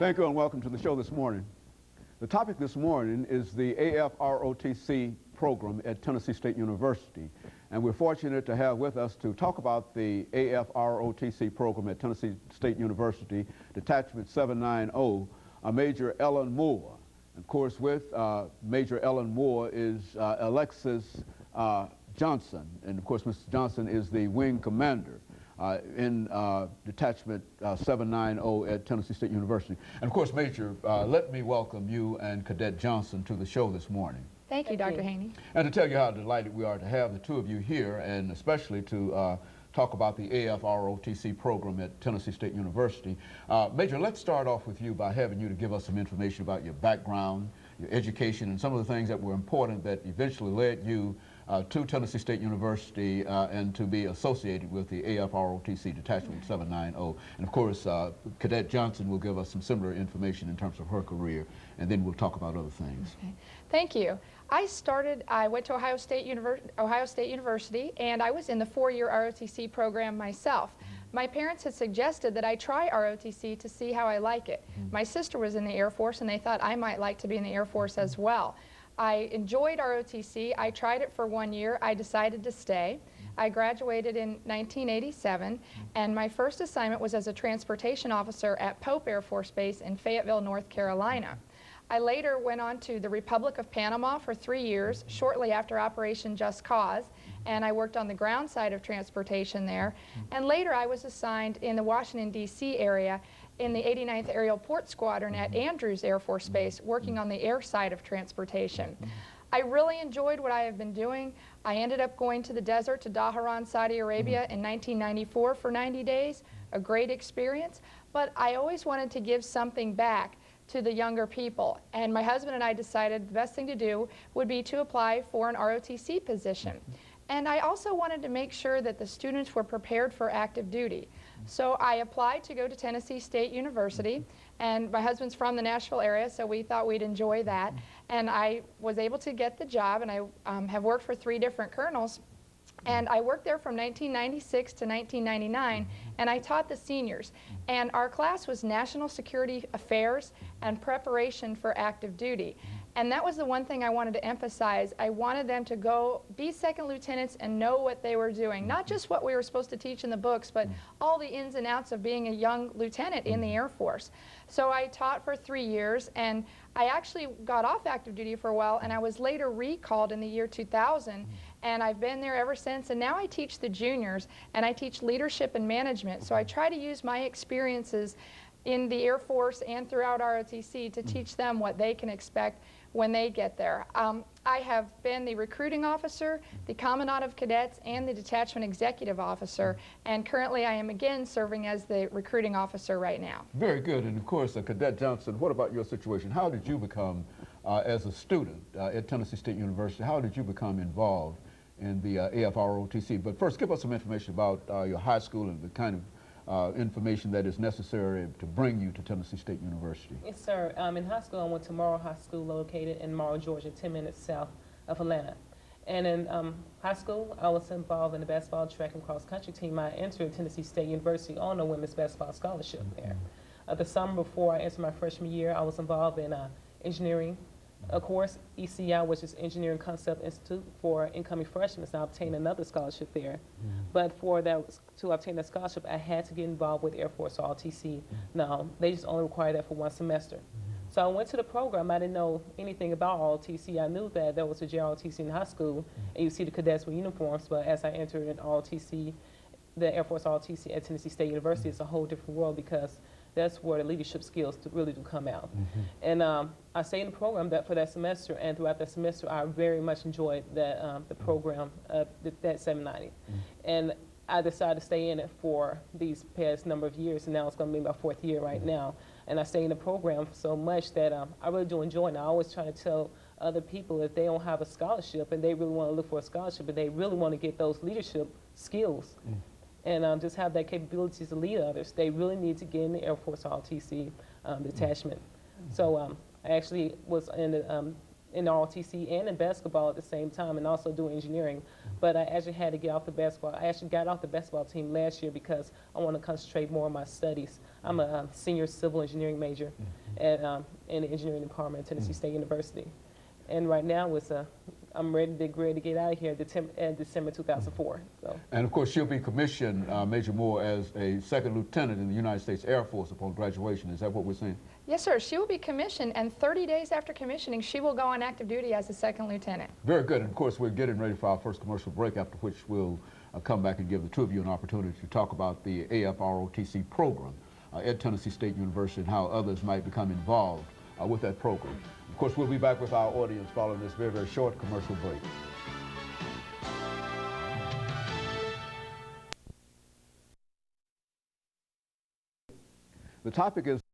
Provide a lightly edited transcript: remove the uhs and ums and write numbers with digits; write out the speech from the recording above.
Thank you and welcome to the show this morning. The topic this morning is the AFROTC program at Tennessee State University. And we're fortunate to have with us to talk about the AFROTC program at Tennessee State University, Detachment 790, Major Ellen Moore. Of course, with Major Ellen Moore is Alexis Johnson. And of course, Mr. Johnson is the wing commander in Detachment 790 at Tennessee State University. And of course, Major, let me welcome you and Cadet Johnson to the show this morning. Thank you, Dr. Haney. And to tell you how delighted we are to have the two of you here, and especially to talk about the AFROTC program at Tennessee State University. Major, let's start off with you by having you to give us some information about your background, your education, and some of the things that were important that eventually led you to Tennessee State University and to be associated with the AFROTC Detachment 790. And of course, Cadet Johnson will give us some similar information in terms of her career, and then we'll talk about other things. Okay. Thank you. I went to Ohio State University, and I was in the 4-year ROTC program myself. My parents had suggested that I try ROTC to see how I like it. My sister was in the Air Force, and they thought I might like to be in the Air Force as well. I enjoyed ROTC. I tried it for 1 year. I decided to stay. I graduated in 1987, and my first assignment was as a transportation officer at Pope Air Force Base in Fayetteville, North Carolina. I later went on to the Republic of Panama for 3 years, shortly after Operation Just Cause, and I worked on the ground side of transportation there. And later I was assigned in the Washington, D.C. area in the 89th Aerial Port Squadron at Andrews Air Force Base, working on the air side of transportation. I really enjoyed what I have been doing. I ended up going to the desert to Dhahran, Saudi Arabia in 1994 for 90 days, a great experience, but I always wanted to give something back to the younger people. And my husband and I decided the best thing to do would be to apply for an ROTC position. And I also wanted to make sure that the students were prepared for active duty. So I applied to go to Tennessee State University, and my husband's from the Nashville area, so we thought we'd enjoy that. And I was able to get the job, and I have worked for 3 different colonels. And I worked there from 1996 to 1999, and I taught the seniors. And our class was National Security Affairs and Preparation for Active Duty. And that was the one thing I wanted to emphasize. I wanted them to go be second lieutenants and know what they were doing. Not just what we were supposed to teach in the books, but all the ins and outs of being a young lieutenant in the Air Force. So I taught for 3 years, and I actually got off active duty for a while, and I was later recalled in the year 2000. And I've been there ever since, and now I teach the juniors, and I teach leadership and management. So I try to use my experiences in the Air Force and throughout ROTC to teach them what they can expect when they get there. I have been the recruiting officer, the commandant of cadets, and the detachment executive officer, and currently I am again serving as the recruiting officer right now. Very good. And of course, Cadet Johnson, what about your situation? How did you become, as a student at Tennessee State University, how did you become involved in the AFROTC? But first, give us some information about your high school and the kind of information that is necessary to bring you to Tennessee State University. Yes, sir. In high school, I went to Morrow High School, located in Morrow, Georgia, 10 minutes south of Atlanta. And in high school, I was involved in the basketball, track, and cross-country team. I entered Tennessee State University on a women's basketball scholarship there. The summer before I entered my freshman year, I was involved in engineering. Of course, ECI, which is Engineering Concept Institute for incoming freshmen, so I obtained another scholarship there. But for that, to obtain that scholarship, I had to get involved with Air Force ROTC. Now, they just only require that for 1 semester. So I went to the program. I didn't know anything about ROTC. I knew that there was a JROTC in high school, and you see the cadets with uniforms, but as I entered in ROTC, the Air Force ROTC at Tennessee State University, it's a whole different world, because that's where the leadership skills really do come out. And I stayed in the program for that semester, and throughout that semester, I very much enjoyed that, the program, that 790. And I decided to stay in it for these past number of years, and now it's going to be my 4th year right now. And I stay in the program so much that I really do enjoy it. And I always try to tell other people, if they don't have a scholarship and they really want to look for a scholarship, and they really want to get those leadership skills, and just have that capability to lead others, they really need to get in the Air Force ROTC detachment. So I actually was in the in ROTC and in basketball at the same time, and also do engineering. But I actually had to get off the basketball. I actually got off the basketball team last year because I want to concentrate more on my studies. I'm a senior civil engineering major at in the engineering department at Tennessee State University. And right now I'm ready to get out of here in December 2004. So. And of course, she'll be commissioned, Major Moore, as a second lieutenant in the United States Air Force upon graduation. Is that what we're saying? Yes, sir. She will be commissioned, and 30 days after commissioning, she will go on active duty as a second lieutenant. Very good. And of course, we're getting ready for our first commercial break, after which we'll come back and give the two of you an opportunity to talk about the AFROTC program at Tennessee State University and how others might become involved with that program. Of course, we'll be back with our audience following this very, very short commercial break. The topic is